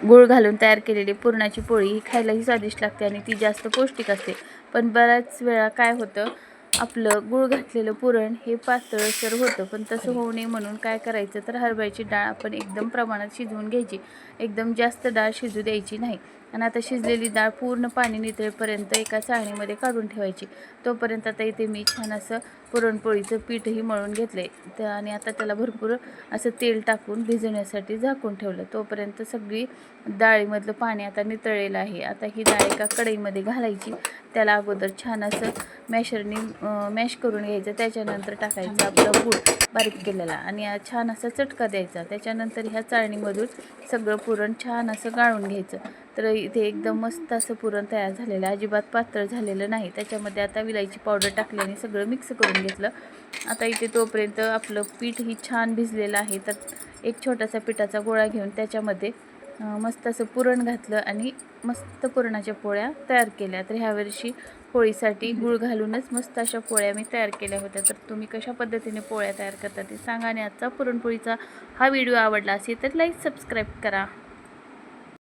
गूळ घालून तयार केलेली पुरणाची पोळी ही खायलाही स्वादिष्ट लागते आणि ती जास्त पौष्टिक असते. पण बऱ्याच वेळा काय होतं, आपलं गूळ घातलेलं पुरण हे पातळसर होतं. पण तसं होऊ नये म्हणून काय करायचं, तर हरभऱ्याची डाळ आपण एकदम प्रमाणात शिजवून घ्यायची. एकदम जास्त डाळ शिजू द्यायची नाही. आणि आता शिजलेली डाळ पूर्ण पाणी नितळेपर्यंत एका चाळणीमध्ये काढून ठेवायची. तोपर्यंत आता इथे मी छान असं पुरणपोळीचं पीठही मळून घेतलं आहे आणि आता त्याला भरपूर असं तेल टाकून भिजवण्यासाठी झाकून ठेवलं. तोपर्यंत सगळी डाळीमधलं पाणी आता नितळलेलं आहे. आता ही डाळ एका कढईमध्ये घालायची. त्याला अगोदर छान असं मॅशरनी मॅश करून घ्यायचं. त्याच्यानंतर टाकायचं आपलं गूळ बारीक केलेला आणि छान असा चटका द्यायचा. त्याच्यानंतर ह्या चाळणीमधून सगळं पुरण छान असं गाळून घ्यायचं. तर इथे एकदम मस्त असं पुरण तयार झालेलं आहे, अजिबात पातळ झालेलं नाही. त्याच्यामध्ये आता विलायची पावडर टाकल्याने सगळं मिक्स करून घेतलं. आता इथे तोपर्यंत आपलं पीठ ही छान भिजलेलं आहे. तर एक छोटासा पिठाचा गोळा घेऊन त्याच्यामध्ये मस्त असं पुरण घातलं आणि मस्त पुरणाच्या पोळ्या तयार केल्या. तर ह्यावर्षी पोळीसाठी गूळ घालूनच मस्त अशा पोळ्या मी तयार केल्या होत्या. तर तुम्ही कशा पद्धतीने पोळ्या तयार करता ते सांगा आणि आजचा पुरणपोळीचा हा व्हिडिओ आवडला असेल तर लाईक सबस्क्राईब करा.